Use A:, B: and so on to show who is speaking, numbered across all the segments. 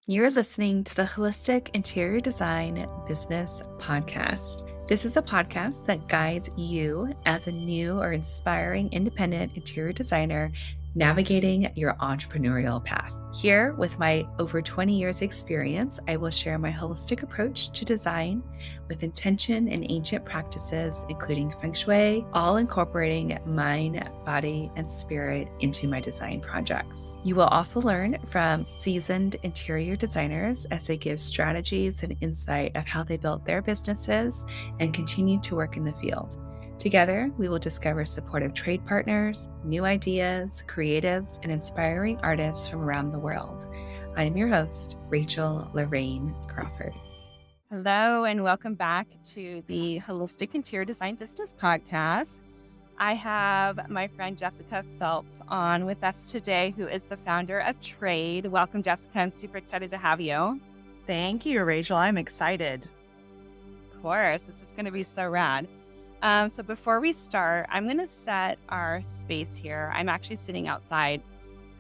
A: You're listening to the Holistic Interior Design Business Podcast. This is a podcast that guides you as a new or inspiring independent interior designer navigating your entrepreneurial path. Here, with my over 20 years experience, I will share my holistic approach to design with intention and ancient practices, including feng shui, all incorporating mind, body, and spirit into my design projects. You will also learn from seasoned interior designers as they give strategies and insight of how they built their businesses and continue to work in the field. Together, we will discover supportive trade partners, new ideas, creatives, and inspiring artists from around the world. I am your host, Rachel Lorraine Crawford. Hello, and welcome back to the Holistic Interior Design Business Podcast. I have my friend Jessica Phelps on with us today, who is the founder of Trād. Welcome, Jessica. I'm super excited to have you.
B: Thank you, Rachel. I'm excited.
A: Of course, this is going to be so rad. So before we start, I'm going to set our space here. I'm actually sitting outside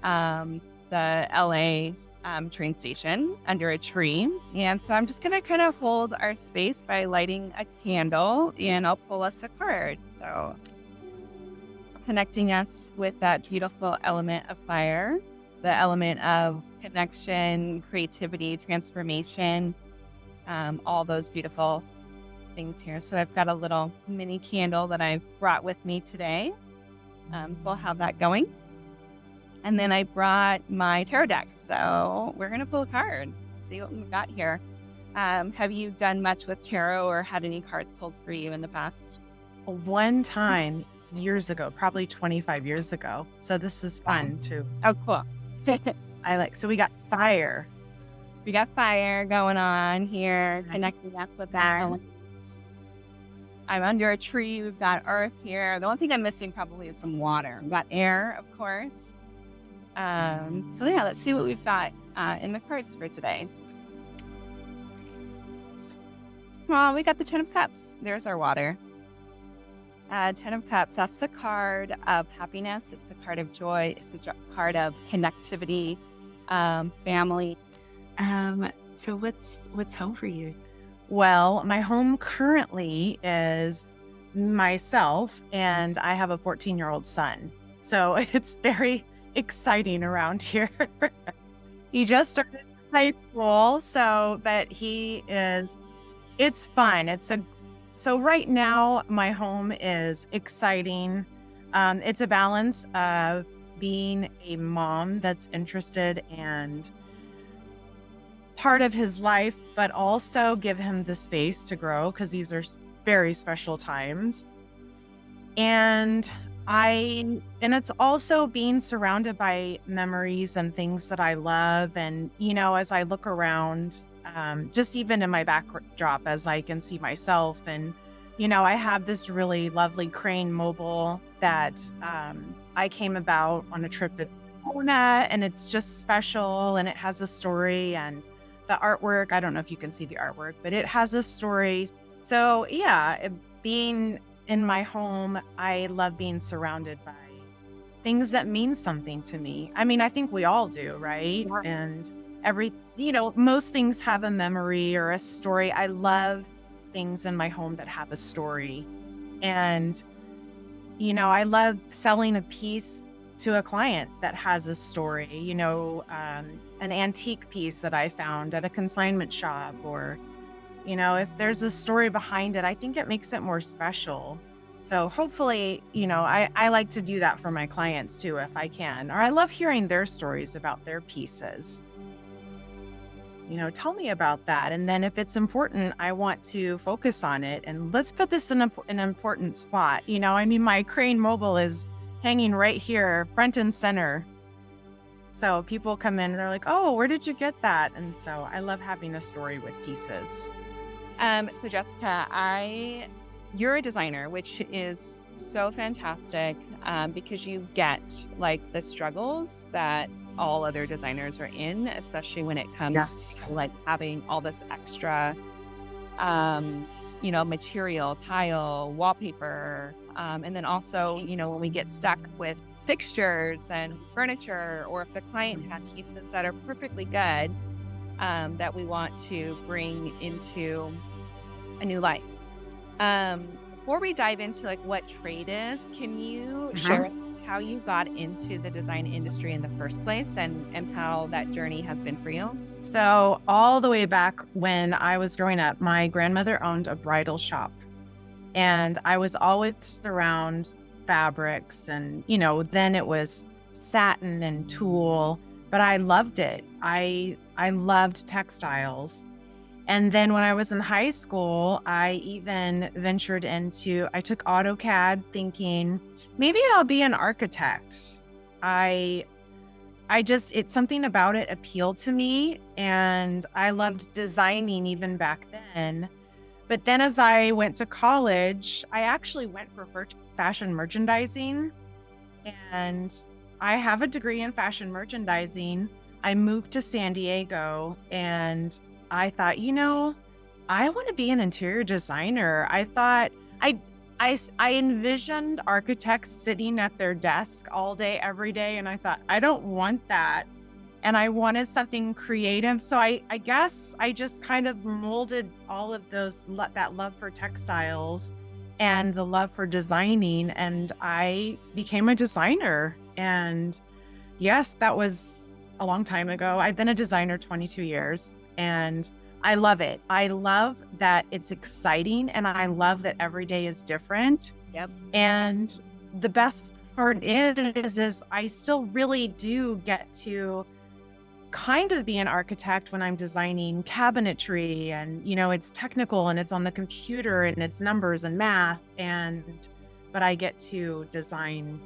A: the LA train station under a tree. And so I'm just going to kind of hold our space by lighting a candle, and I'll pull us a card. So connecting us with that beautiful element of fire, the element of connection, creativity, transformation, all those beautiful things here. So I've got a little mini candle that I've brought with me today. So I'll have that going. And then I brought my tarot deck. So we're going to pull a card, see what we've got here. Have you done much with tarot or had any cards pulled for you in the past?
B: One time years ago, probably 25 years ago. So this is fun too.
A: Oh, cool.
B: So we got fire.
A: We got fire going on here, connecting us with that. I'm under a tree. We've got earth here. The only thing I'm missing probably is some water. We've got air, of course. So yeah, let's see what we've got in the cards for today. Well, we got the 10 of Cups. There's our water. 10 of Cups, that's the card of happiness. It's the card of joy. It's the card of connectivity, family. So what's home for you?
B: Well, my home currently is myself, and I have a 14-year-old son. So it's very exciting around here. He just started high school, but it's fun. So right now my home is exciting. It's a balance of being a mom that's interested and part of his life, but also give him the space to grow because these are very special times. And it's also being surrounded by memories and things that I love. And, as I look around, just even in my backdrop, as I can see myself, and, I have this really lovely crane mobile that I came about on a trip at Sedona, and it's just special, and it has a story, and the artwork, I don't know if you can see the artwork, but it has a story. So yeah, being in my home, I love being surrounded by things that mean something to me. I mean, I think we all do, right?
A: Yeah.
B: And most things have a memory or a story. I love things in my home that have a story. And, I love selling a piece to a client that has a story, an antique piece that I found at a consignment shop, or, if there's a story behind it, I think it makes it more special. So hopefully, I like to do that for my clients too, if I can, or I love hearing their stories about their pieces. Tell me about that. And then if it's important, I want to focus on it, and let's put this in an important spot. My crane mobile is hanging right here, front and center. So people come in and they're like, oh, where did you get that? And so I love having a story with pieces.
A: So Jessica, you're a designer, which is so fantastic because you get the struggles that all other designers are in, especially when it comes to having all this extra, material, tile, wallpaper. And then also, when we get stuck with fixtures and furniture, or if the client has pieces that are perfectly good, that we want to bring into a new life. Before we dive into like what trade is, can you share how you got into the design industry in the first place and how that journey has been for you?
B: So all the way back when I was growing up, my grandmother owned a bridal shop, and I was always around fabrics and, then it was satin and tulle, but I loved it. I loved textiles. And then when I was in high school, I even I took AutoCAD thinking maybe I'll be an architect. I it's something about it appealed to me, and I loved designing even back then. But then as I went to college, I actually went for fashion merchandising, and I have a degree in fashion merchandising. I moved to San Diego, and I thought, I want to be an interior designer. I thought I envisioned architects sitting at their desk all day, every day. And I thought, I don't want that. And I wanted something creative. So I guess I just kind of molded all of that love for textiles and the love for designing. And I became a designer. And yes, that was a long time ago. I've been a designer 22 years, and I love it. I love that it's exciting, and I love that every day is different.
A: Yep.
B: And the best part is I still really do get to kind of be an architect when I'm designing cabinetry, and it's technical and it's on the computer and it's numbers and math, but I get to design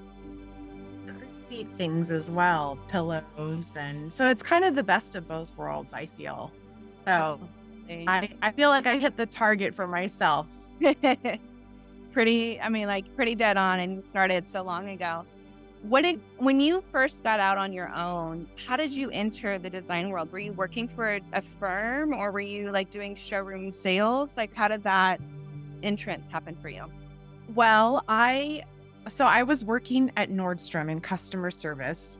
B: things as well, pillows, and so it's kind of the best of both worlds, I feel. So I feel like I hit the target for myself.
A: Pretty dead on, and started so long ago. When you first got out on your own, how did you enter the design world? Were you working for a firm, or were you like doing showroom sales? Like, how did that entrance happen for you?
B: Well, I was working at Nordstrom in customer service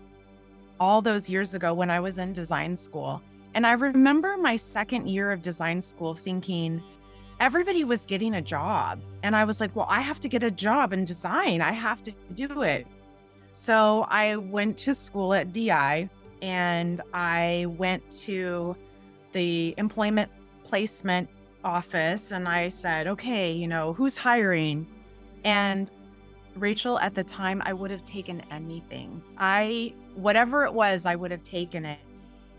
B: all those years ago when I was in design school. And I remember my second year of design school thinking everybody was getting a job. And I was like, well, I have to get a job in design. I have to do it. So I went to school at DI, and I went to the employment placement office, and I said, okay, who's hiring? And Rachel, at the time, I would have taken anything. Whatever it was, I would have taken it.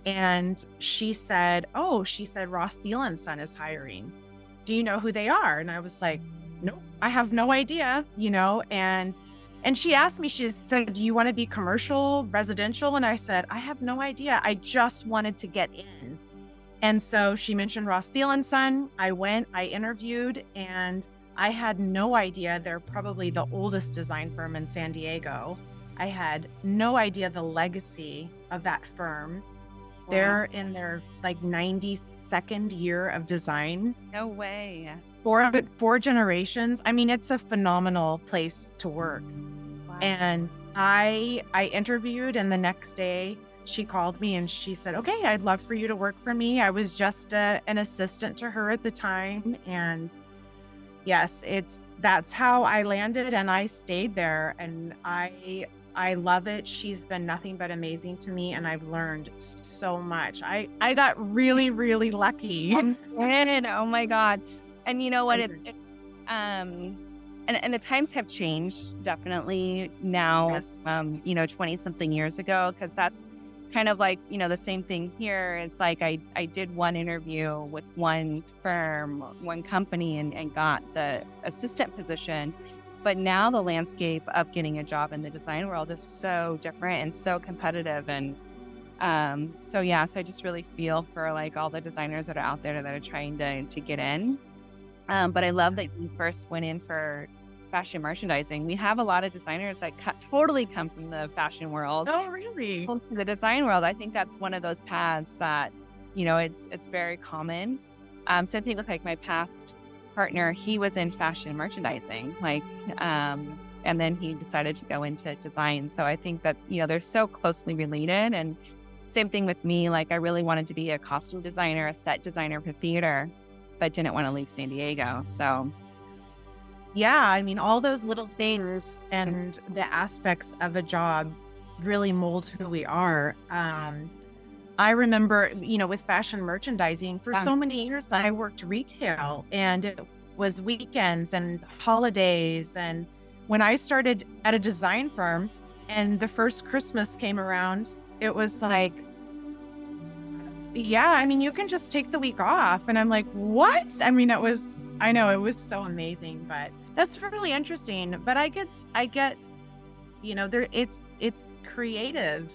B: And she said, Ross Thiel & Son is hiring. Do you know who they are? And I was like, nope, I have no idea, and she asked me, she said, do you want to be commercial, residential? And I said, I have no idea. I just wanted to get in. And so she mentioned Ross Thiel & Son. I went, I interviewed, and I had no idea. They're probably the oldest design firm in San Diego. I had no idea the legacy of that firm. Wow. They're in their 92nd year of design.
A: No way.
B: Four generations. I mean, it's a phenomenal place to work. Wow. And I interviewed, and the next day she called me and she said, okay, I'd love for you to work for me. I was just an assistant to her at the time. And yes, that's how I landed, and I stayed there, and I love it. She's been nothing but amazing to me, and I've learned so much. I got really, really lucky.
A: Oh my God. And you know what? And the times have changed definitely now,
B: Yes.
A: 20 something years ago, because that's kind of like, the same thing here. It's like I did one interview with one firm, one company, and got the assistant position. But now the landscape of getting a job in the design world is so different and so competitive. And so I just really feel for like all the designers that are out there that are trying to get in. But I love that you first went in for fashion merchandising. We have a lot of designers that totally come from the fashion world.
B: Oh, really?
A: To the design world. I think that's one of those paths that, it's very common. So I think with like my past partner, he was in fashion merchandising, and then he decided to go into design. So I think that, they're so closely related. And Same thing with me. Like I really wanted to be a costume designer, a set designer for theater, but didn't want to leave San Diego. So
B: yeah, I mean, all those little things and the aspects of a job really mold who we are. I remember, with fashion merchandising for so many years, I worked retail, and it was weekends and holidays. And when I started at a design firm and the first Christmas came around, it was like, yeah, I mean, you can just take the week off. And I'm like, what? I mean, I know it was so amazing, but that's really interesting. But I get, it's creative.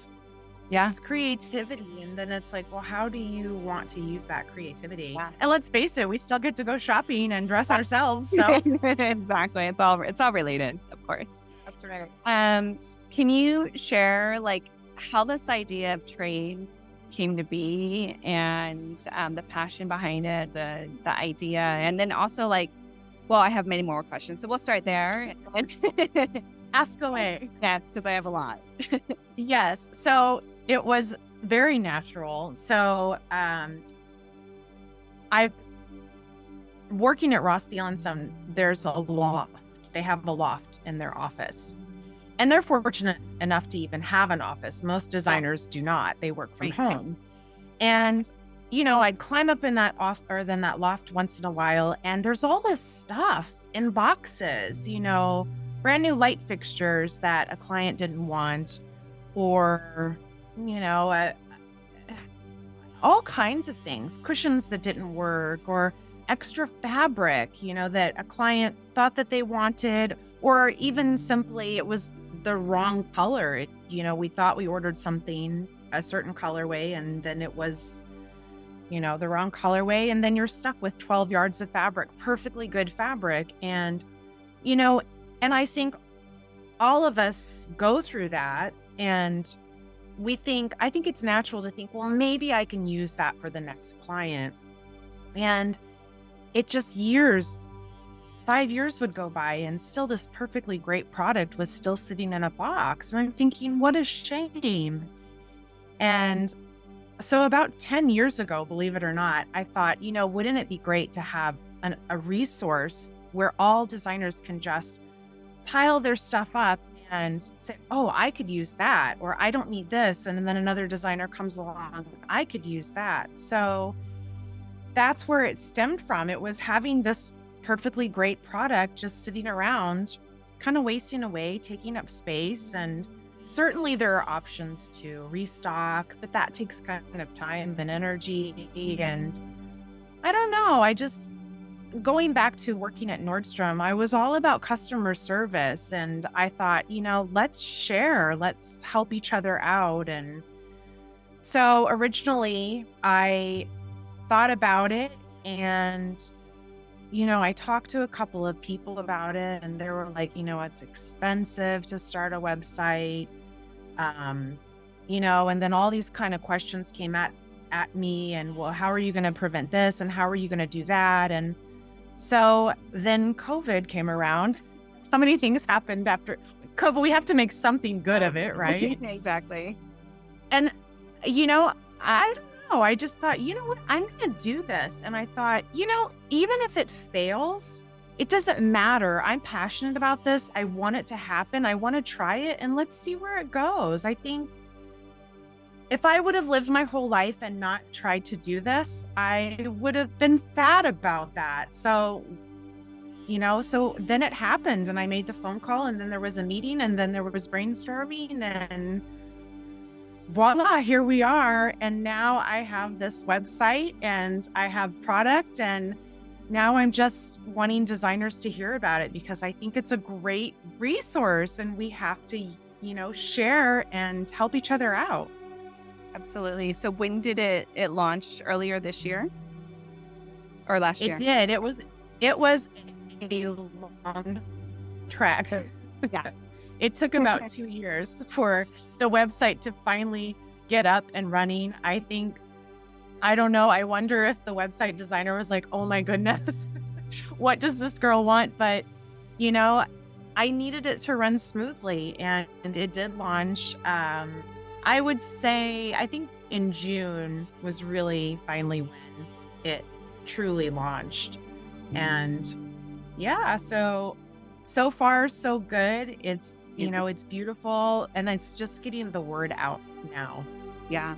A: yeah,
B: It's creativity. And then it's like, well, how do you want to use that creativity?
A: Yeah.
B: And let's face it, we still get to go shopping and dress ourselves. So
A: exactly. It's all related, of course.
B: that's right.
A: Can you share like how this idea of trade came to be and the passion behind it, the idea, and then also like, well, I have many more questions, so we'll start there.
B: Ask away.
A: That's because I have a lot.
B: Yes. So it was very natural. So I working at Ross Thiel & Son, there's a loft. They have a loft in their office. And they're fortunate enough to even have an office. Most designers do not. They work from home. And I'd climb up in that loft once in a while, and there's all this stuff in boxes, brand new light fixtures that a client didn't want, or, all kinds of things, cushions that didn't work, or extra fabric, that a client thought that they wanted, or even simply it was the wrong color. We thought we ordered something a certain colorway, and then it was, the wrong colorway. And then you're stuck with 12 yards of fabric, perfectly good fabric. And, and I think all of us go through that. And I think it's natural to think, well, maybe I can use that for the next client. And it just 5 years would go by, and still this perfectly great product was still sitting in a box. And I'm thinking, what a shame. And so about 10 years ago, believe it or not, I thought, wouldn't it be great to have a resource where all designers can just pile their stuff up and say, oh, I could use that, or I don't need this. And then another designer comes along, I could use that. So that's where it stemmed from. It was having this perfectly great product just sitting around, kind of wasting away, taking up space. And certainly there are options to restock, but that takes kind of time and energy. And I don't know, going back to working at Nordstrom, I was all about customer service. And I thought, let's share, let's help each other out. And so originally I thought about it, and I talked to a couple of people about it, and they were like, it's expensive to start a website. And then all these kind of questions came at me, and, well, how are you going to prevent this? And how are you going to do that? And so then COVID came around. So many things happened after COVID. We have to make something good of it, right?
A: Exactly.
B: And, I don't know. I just thought, what? I'm going to do this. And I thought, even if it fails, it doesn't matter. I'm passionate about this. I want it to happen. I want to try it, and let's see where it goes. I think if I would have lived my whole life and not tried to do this, I would have been sad about that. So, so then it happened, and I made the phone call, and then there was a meeting, and then there was brainstorming, and voila, here we are. And now I have this website, and I have product, and now I'm just wanting designers to hear about it, because I think it's a great resource, and we have to, share and help each other out.
A: Absolutely. So when did it launch? Earlier this year or last year?
B: It did. It was a long track.
A: Yeah.
B: It took about 2 years for the website to finally get up and running. I don't know. I wonder if the website designer was like, oh my goodness, what does this girl want? But, I needed it to run smoothly, and it did launch. I would say, I think in June was really finally when it truly launched. And yeah, so far so good. It's, it's beautiful, and it's just getting the word out now.
A: Yeah.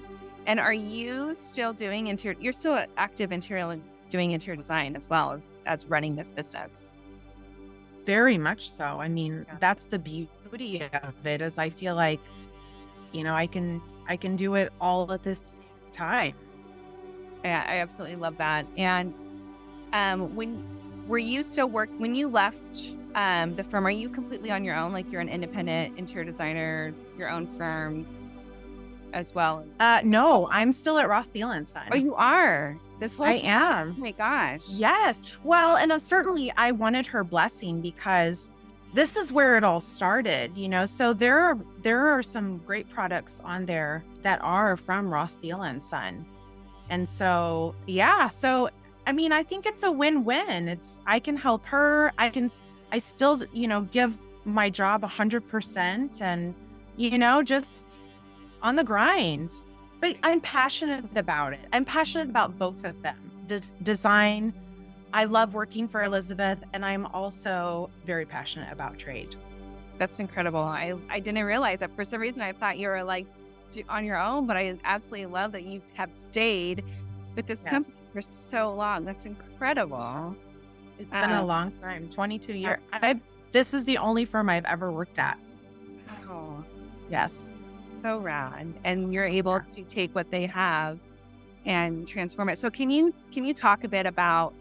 A: And are you still doing you're still active doing interior design as well as running this business?
B: Very much so. I mean,
A: Yeah.
B: that's the beauty of it, is I feel like, I can do it all at this same time.
A: Yeah, I absolutely love that. And when when you left the firm, are you completely on your own? Like you're an independent interior designer, your own firm as well?
B: No, I'm still at Ross Thiel and
A: Oh,
B: Son.
A: you are this whole
B: I
A: time?
B: am.
A: Oh my gosh.
B: Yes. Well, and certainly I wanted her blessing, because this is where it all started, So there are some great products on there that are from Ross Thiel and Son. And so, yeah, so I mean, I think it's a win-win. I can help her. I still, give my job 100%, and, just on the grind. But I'm passionate about it. I'm passionate about both of them. Design. I love working for Elizabeth, and I'm also very passionate about trade.
A: That's incredible. I didn't realize that. For some reason, I thought you were like on your own, but I absolutely love that you have stayed with this company for so long. That's incredible.
B: It's been a long time, 22 years. This is the only firm I've ever worked at.
A: Wow.
B: Yes.
A: So rad. And you're able to take what they have and transform it. So can you talk a bit about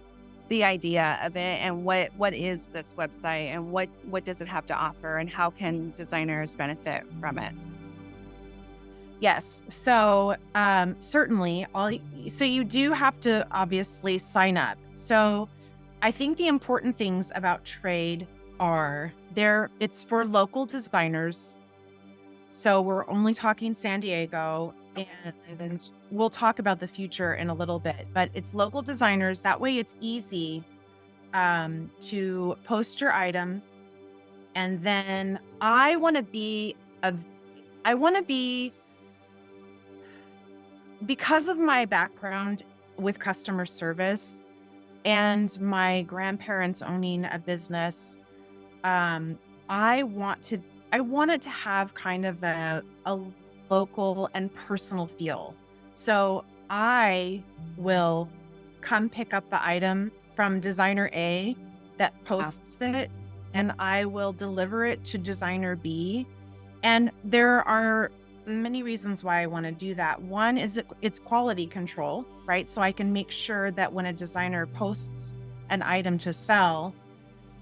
A: the idea of it, and what is this website, and what does it have to offer, and how can designers benefit from it?
B: Yes. So certainly so you do have to obviously sign up. So I think the important things about Trade are it's for local designers. So we're only talking San Diego, and we'll talk about the future in a little bit, but it's local designers. That way it's easy to post your item. And then I want to be, because of my background with customer service and my grandparents owning a business, I want it to have kind of a local and personal feel. So I will come pick up the item from designer A that posts it, and I will deliver it to designer B. And there are many reasons why I want to do that. One is it's quality control, right? So I can make sure that when a designer posts an item to sell,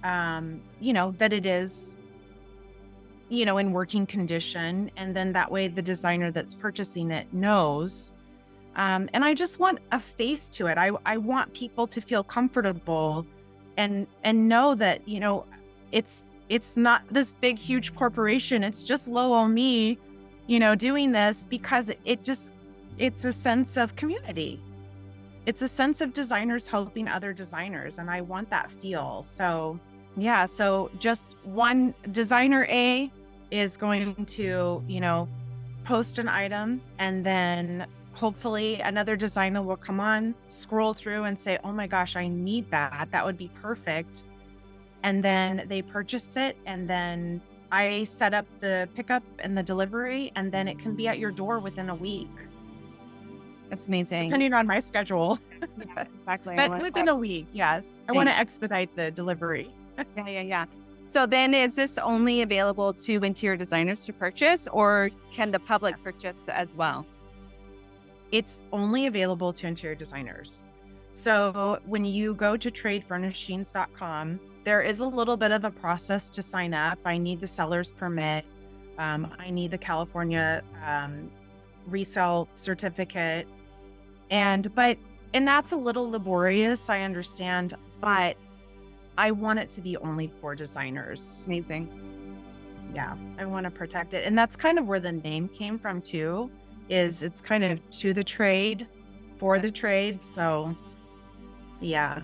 B: that it is, in working condition. And then that way the designer that's purchasing it knows. And I just want a face to it. I want people to feel comfortable and know that, it's not this big, huge corporation. It's just little me, doing this, because it's a sense of community. It's a sense of designers helping other designers. And I want that feel. So yeah. So just one designer A is going to, post an item, and then hopefully another designer will come on, scroll through and say, oh my gosh, I need that. That would be perfect. And then they purchase it, and then I set up the pickup and the delivery, and then it can be at your door within a week.
A: That's amazing.
B: Depending on my schedule.
A: Yeah, exactly.
B: But within a week, yes. I want to expedite the delivery.
A: Yeah. So then is this only available to interior designers to purchase, or can the public purchase as well?
B: It's only available to interior designers. So when you go to tradefurnishings.com, there is a little bit of a process to sign up. I need the seller's permit. I need the California resale certificate. And that's a little laborious, I understand, but I want it to be only for designers.
A: Amazing.
B: Yeah, I want to protect it. And that's kind of where the name came from too, is it's kind of to the trade, for the trade. So yeah.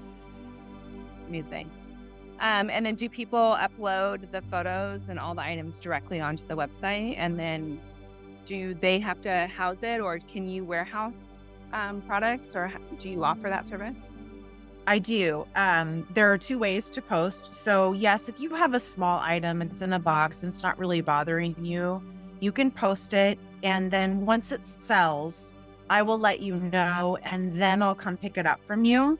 A: Amazing. And then do people upload the photos and all the items directly onto the website, and then do they have to house it, or can you warehouse products, or do you offer that service?
B: I do. There are two ways to post. So yes, if you have a small item, it's in a box and it's not really bothering you, you can post it. And then once it sells, I will let you know, and then I'll come pick it up from you.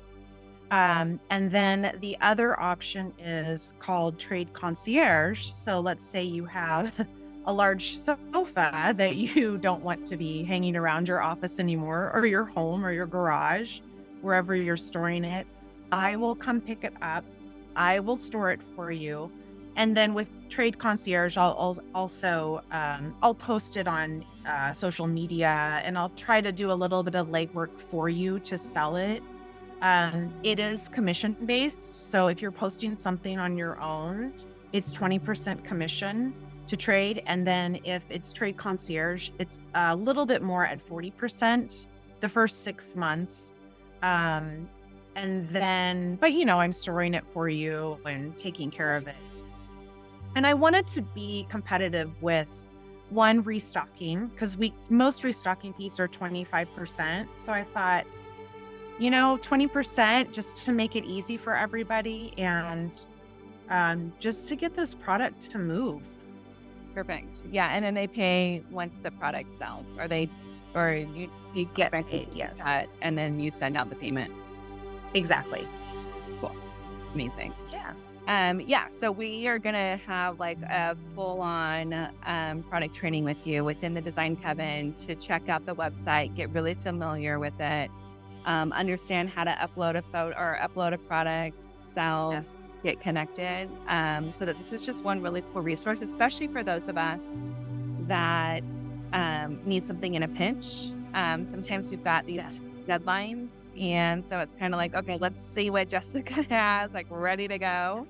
B: And then the other option is called trade concierge. So let's say you have a large sofa that you don't want to be hanging around your office anymore, or your home, or your garage, wherever you're storing it. I will come pick it up. I will store it for you. And then with trade concierge, I'll post it on social media, and I'll try to do a little bit of legwork for you to sell it. It is commission based. So if you're posting something on your own, it's 20% commission to trade. And then if it's trade concierge, it's a little bit more at 40% the first 6 months. And then, but I'm storing it for you and taking care of it. And I wanted to be competitive with one, restocking, because most restocking fees are 25%. So I thought, 20% just to make it easy for everybody, and just to get this product to move.
A: Perfect. Yeah. And then they pay once the product sells, or you
B: get paid, yes.
A: That, and then you send out the payment.
B: Exactly.
A: Cool. Amazing.
B: Yeah.
A: So we are going to have like a full-on product training with you within the Design Coven to check out the website, get really familiar with it, understand how to upload a photo or upload a product, sell,
B: Yes.
A: get connected. So that this is just one really cool resource, especially for those of us that need something in a pinch. Sometimes we've got these deadlines, and so it's kind of like, okay, let's see what Jessica has, like, we're ready to go,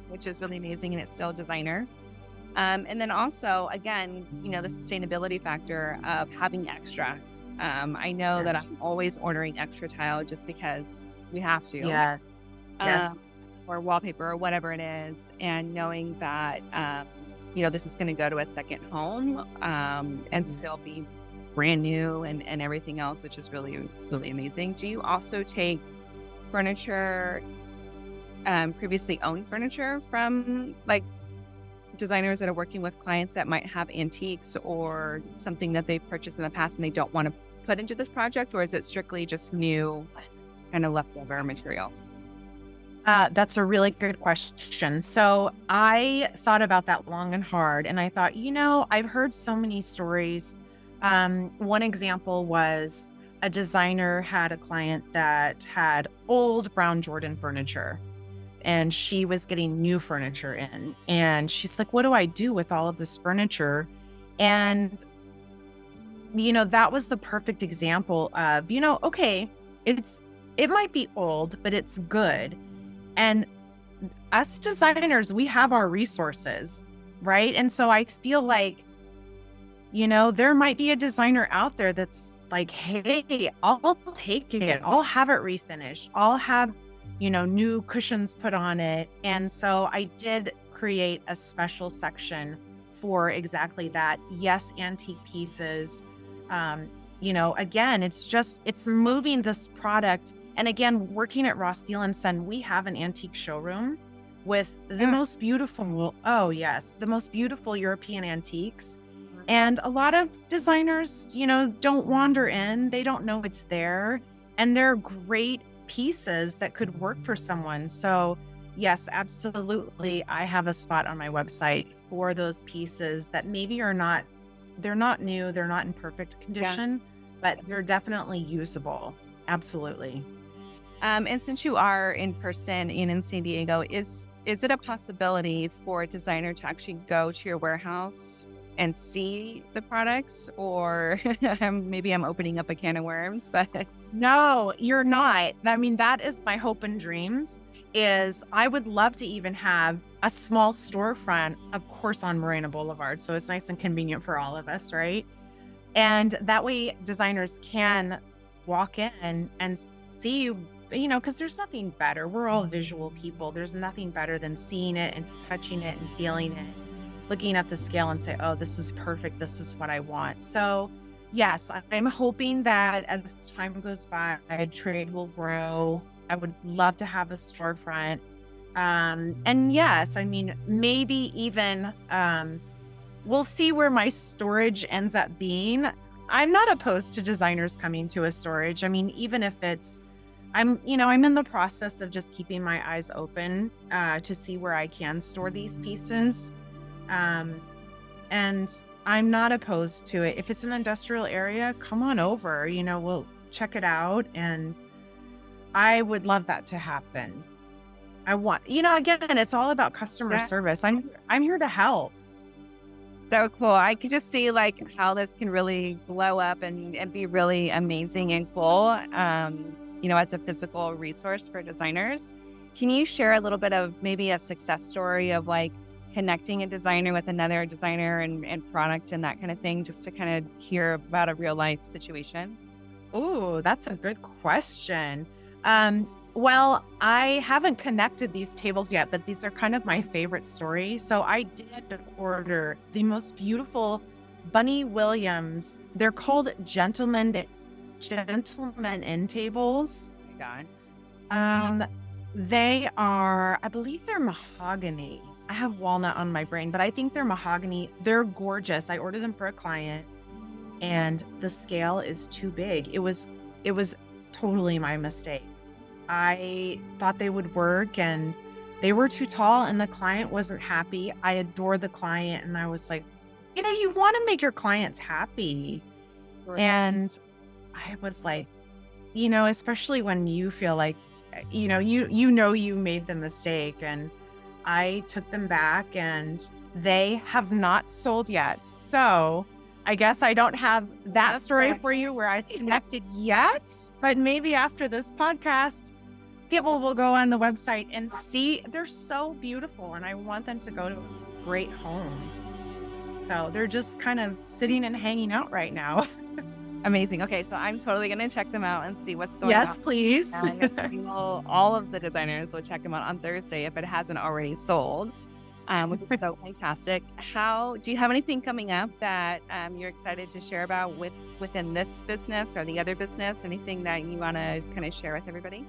A: which is really amazing, and it's still designer. And then also, again, the sustainability factor of having extra. I know that I'm always ordering extra tile just because we have to.
B: Yes.
A: Or wallpaper or whatever it is, and knowing that this is going to go to a second home and still be brand new and everything else, which is really, really amazing. Do you also take furniture, previously owned furniture from like designers that are working with clients that might have antiques or something that they've purchased in the past and they don't want to put into this project? Or is it strictly just new kind of leftover materials?
B: That's a really good question. So I thought about that long and hard, and I thought, I've heard so many stories. One example was a designer had a client that had old brown Jordan furniture, and she was getting new furniture in, and she's like, what do I do with all of this furniture? And, that was the perfect example of, okay, it might be old, but it's good. And us designers, we have our resources, right? And so I feel like, there might be a designer out there that's like, hey, I'll take it. I'll have it refinished. I'll have, new cushions put on it. And so I did create a special section for exactly that. Yes, antique pieces. Again, it's moving this product. And again, working at Ross Steele & Son, we have an antique showroom with the most beautiful, the most beautiful European antiques. And a lot of designers, don't wander in. They don't know it's there. And they're great pieces that could work for someone. So yes, absolutely. I have a spot on my website for those pieces that maybe they're not new, they're not in perfect condition, but they're definitely usable. Absolutely.
A: And since you are in person and in San Diego, is it a possibility for a designer to actually go to your warehouse and see the products? Or maybe I'm opening up a can of worms, but
B: no, you're not. I mean, that is my hope and dreams. Is I would love to even have a small storefront, of course, on Morena Boulevard. So it's nice and convenient for all of us, right? And that way designers can walk in and see, because there's nothing better. We're all visual people. There's nothing better than seeing it and touching it and feeling it. looking at the scale and say, oh, this is perfect. This is what I want. So yes, I'm hoping that as time goes by, Trād will grow. I would love to have a storefront. And yes, I mean, maybe even, we'll see where my storage ends up being. I'm not opposed to designers coming to a storage. I mean, even if I'm in the process of just keeping my eyes open to see where I can store these pieces. And I'm not opposed to it. If it's an industrial area, come on over, we'll check it out. And I would love that to happen. Again, it's all about customer service. I'm here to help.
A: So cool. I could just see like how this can really blow up and be really amazing and cool, as a physical resource for designers. Can you share a little bit of maybe a success story of like connecting a designer with another designer and product and that kind of thing, just to kind of hear about a real life situation?
B: Oh, that's a good question. Well, I haven't connected these tables yet, but these are kind of my favorite story. So I did order the most beautiful Bunny Williams. They're called gentleman end tables.
A: Oh my gosh.
B: They are, I believe they're mahogany. I have walnut on my brain, but I think they're mahogany. They're gorgeous. I ordered them for a client and the scale is too big. It was totally my mistake. I thought they would work and they were too tall and the client wasn't happy. I adore the client and I was like, you want to make your clients happy. Right. And I was like, especially when you feel like, you made the mistake. And I took them back and they have not sold yet. So I guess I don't have that story for you where I connected yet, but maybe after this podcast, people will go on the website and see. They're so beautiful and I want them to go to a great home. So they're just kind of sitting and hanging out right now.
A: Amazing. Okay, so I'm totally going to check them out and see what's going on.
B: Yes, please.
A: All of the designers will check them out on Thursday if it hasn't already sold, which is so fantastic. Do you have anything coming up that you're excited to share about within this business or the other business? Anything that you want to kind of share with everybody?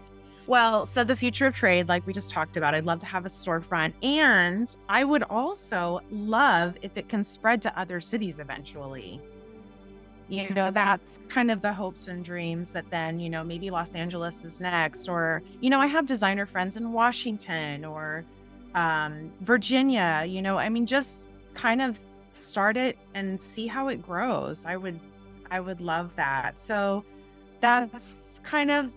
B: Well, so the future of Trād, like we just talked about, I'd love to have a storefront. And I would also love if it can spread to other cities eventually. That's kind of the hopes and dreams that then, maybe Los Angeles is next. Or, I have designer friends in Washington or Virginia, just kind of start it and see how it grows. I would love that. So that's kind of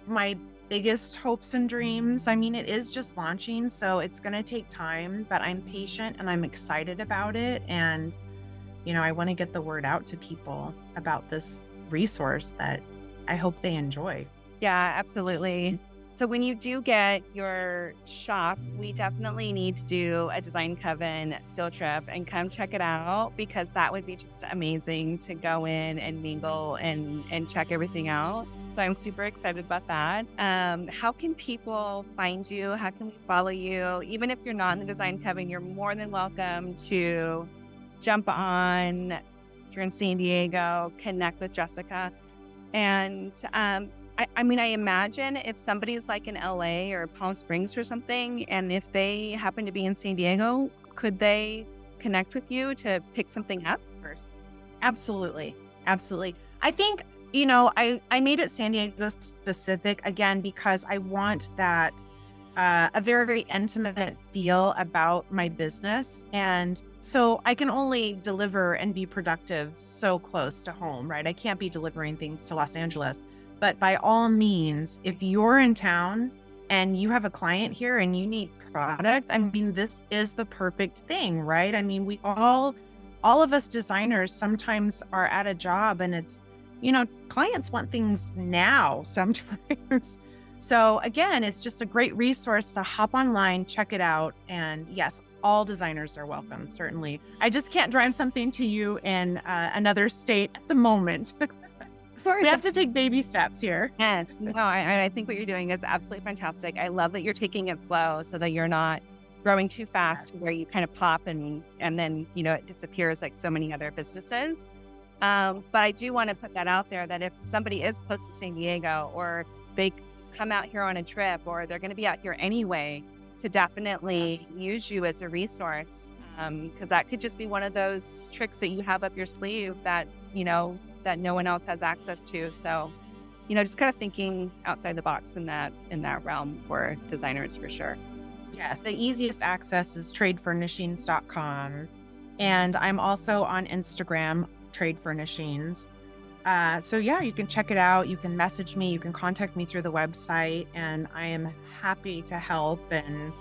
B: my biggest hopes and dreams. I mean, it is just launching, so it's going to take time, but I'm patient and I'm excited about it. And, I want to get the word out to people about this resource that I hope they enjoy.
A: Yeah, absolutely. So when you do get your shop, we definitely need to do a Design Coven field trip and come check it out, because that would be just amazing to go in and mingle and check everything out. So I'm super excited about that. How can people find you? How can we follow you? Even if you're not in the Design Coven, you're more than welcome to jump on. If you're in San Diego, connect with Jessica. And I imagine if somebody's like in LA or Palm Springs or something, and if they happen to be in San Diego, could they connect with you to pick something up first?
B: Absolutely. Absolutely. I think, I made it San Diego specific again, because I want that a very, very intimate feel about my business. And so I can only deliver and be productive so close to home, right? I can't be delivering things to Los Angeles. But by all means, if you're in town and you have a client here and you need product, this is the perfect thing, right? We all of us designers sometimes are at a job and it's, clients want things now sometimes. So again, it's just a great resource to hop online, check it out. And yes, all designers are welcome, certainly. I just can't drive something to you in another state at the moment. We have to take baby steps here.
A: Yes. No, I think what you're doing is absolutely fantastic. I love that you're taking it slow so that you're not
C: growing too fast
B: Yes.
C: where you kind of pop and then, it disappears like so many other businesses. But I do want to put that out there that if somebody is close to San Diego, or they come out here on a trip, or they're going to be out here anyway, to definitely
B: Yes.
C: use you as a resource. Because that could just be one of those tricks that you have up your sleeve that, that no one else has access to. So, just kind of thinking outside the box in that realm for designers for sure.
B: Yes. The easiest access is tradefurnishings.com. And I'm also on Instagram, Trade Furnishings. So yeah, you can check it out. You can message me, you can contact me through the website, and I am happy to help and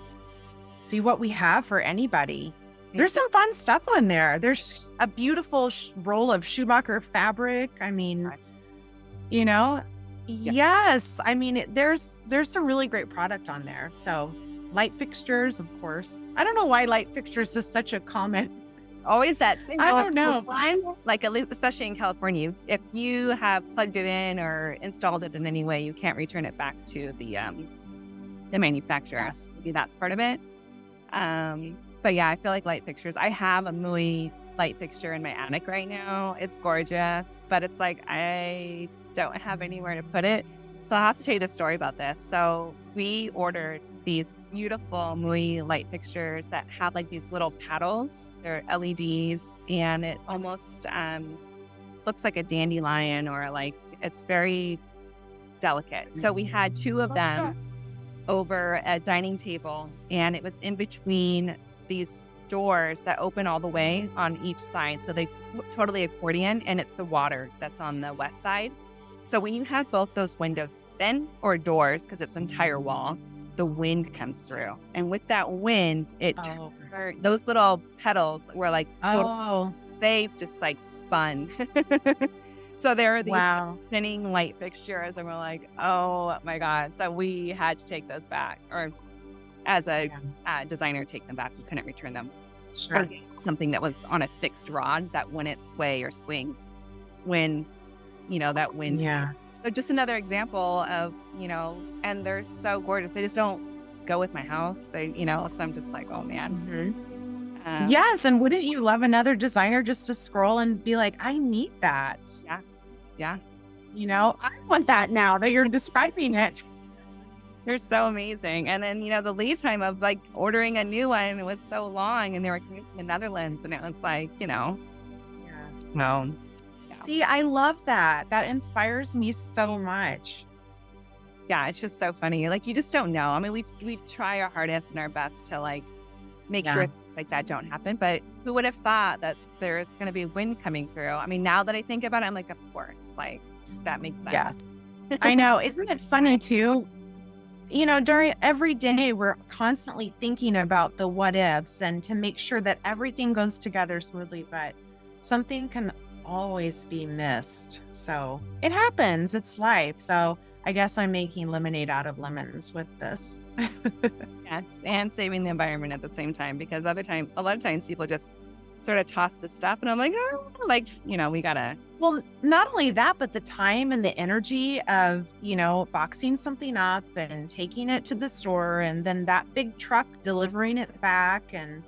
B: see what we have for anybody. There's some fun stuff on there. There's a beautiful roll of Schumacher fabric. I mean, yes. I mean, there's some really great product on there. So light fixtures, of course. I don't know why light fixtures is such a common.
C: Always that thing.
B: I don't know.
C: Like, at least, especially in California, if you have plugged it in or installed it in any way, you can't return it back to the manufacturer.
B: Yes.
C: Maybe that's part of it. But yeah, I feel like light fixtures. I have a Mui light fixture in my attic right now. It's gorgeous, but it's like I don't have anywhere to put it. So I'll have to tell you the story about this. So we ordered these beautiful Mui light fixtures that have like these little paddles. They're LEDs, and it almost looks like a dandelion, or like it's very delicate. So we had two of them over a dining table, and it was in between these doors that open all the way on each side. So they totally accordion, and it's the water that's on the west side. So when you have both those windows open, or doors, because it's an entire wall, the wind comes through. And with that wind, those little petals were like, they just like spun. So there are these spinning light fixtures, and we're like, oh my God. So we had to take those back, or as a designer, take them back. We couldn't return them.
B: Sure.
C: Something that was on a fixed rod that wouldn't sway or swing when, that wind.
B: Yeah.
C: So just another example of, and they're so gorgeous. They just don't go with my house. They, so I'm just like, oh man.
B: Mm-hmm. Yes. And wouldn't you love another designer just to scroll and be like, I need that.
C: Yeah.
B: I want that now that you're describing it.
C: They're so amazing. And then, the lead time of like ordering a new one was so long, and they were coming from the Netherlands, and it was like, no.
B: See, I love that. That inspires me so much.
C: Yeah, it's just so funny. Like, you just don't know. I mean, we try our hardest and our best to like make sure like that don't happen. But who would have thought that there's going to be wind coming through? I mean, now that I think about it, I'm like, of course, like that makes sense.
B: Yes, I know. Isn't it funny too? During every day, we're constantly thinking about the what ifs and to make sure that everything goes together smoothly, but something can always be missed. So it happens. It's life. So I guess I'm making lemonade out of lemons with this.
C: Yes. And saving the environment at the same time, because a lot of times people just sort of toss the stuff, and I'm like, we gotta.
B: Well, not only that, but the time and the energy of, boxing something up and taking it to the store, and then that big truck delivering it back. And,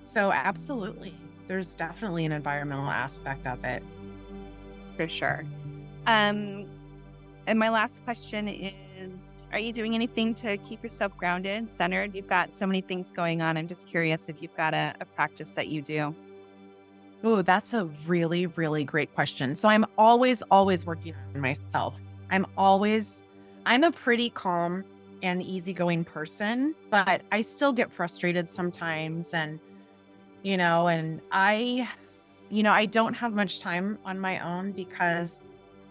B: so absolutely. There's definitely an environmental aspect of it.
C: For sure. And my last question is, are you doing anything to keep yourself grounded, centered? You've got so many things going on. I'm just curious if you've got a practice that you do.
B: Oh, that's a really, really great question. So I'm always working on myself. I'm a pretty calm and easygoing person, but I still get frustrated sometimes. And, and I don't have much time on my own, because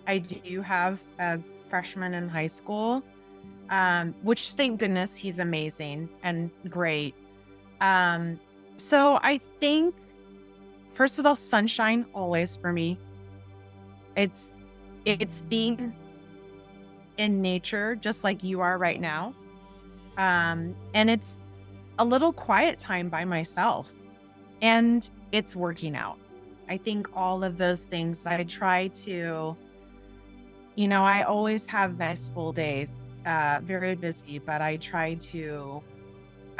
B: I do have a freshman in high school, which thank goodness he's amazing and great. So I think, first of all, sunshine always for me. It's being in nature, just like you are right now. And it's a little quiet time by myself, and it's working out. I think all of those things, I try to, I always have nice full days, very busy, but I try to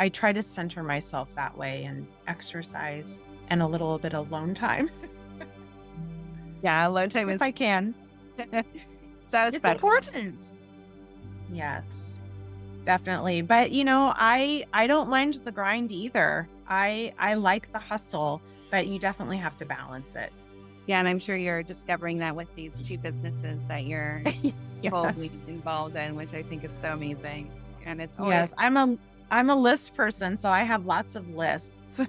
B: I try to center myself that way, and exercise and a little bit of alone time
C: Yeah, alone time
B: if
C: is
B: I can.
C: so
B: It's
C: special.
B: important. Yes, definitely. But I don't mind the grind either. I like the hustle, but you definitely have to balance it.
C: Yeah, and I'm sure you're discovering that with these two businesses that you're totally
B: Yes.
C: involved in, which I think is so amazing. And it's always
B: Yes, I'm a list person, so I have lots of lists.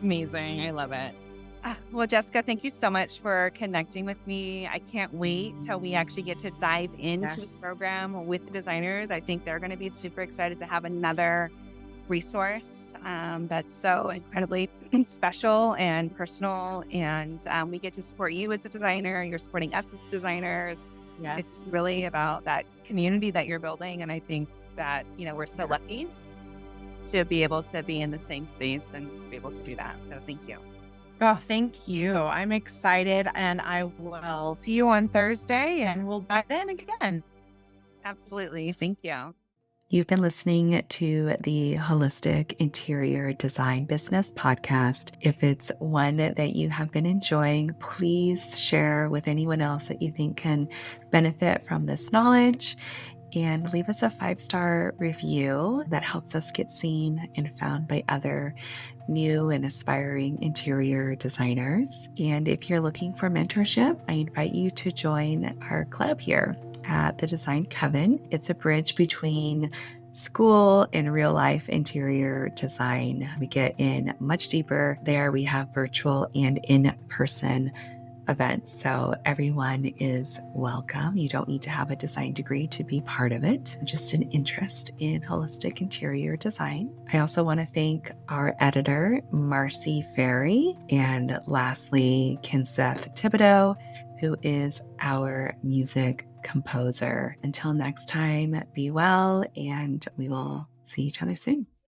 C: amazing. I love it. Well, Jessica, thank you so much for connecting with me. I can't wait till we actually get to dive into the
B: Yes.
C: program with the designers. I think they're going to be super excited to have another resource that's so incredibly special and personal. And we get to support you as a designer. You're supporting us as designers.
B: Yes.
C: It's really about that community that you're building. And I think that, we're so lucky to be able to be in the same space and to be able to do that. So thank you.
B: Oh, thank you. I'm excited, and I will see you on Thursday, and we'll dive in again.
C: Absolutely. Thank you.
A: You've been listening to the Holistic Interior Design Business podcast. If it's one that you have been enjoying, please share with anyone else that you think can benefit from this knowledge, and leave us a 5-star review that helps us get seen and found by other new and aspiring interior designers. And if you're looking for mentorship, I invite you to join our club here at the Design Coven. It's a bridge between school and real life interior design. We get in much deeper there. We have virtual and in-person events, so everyone is welcome. You don't need to have a design degree to be part of it, just an interest in holistic interior design. I also want to thank our editor, Marcy Ferry, and lastly, Kinseth Thibodeau, who is our music composer. Until next time, be well, and we will see each other soon.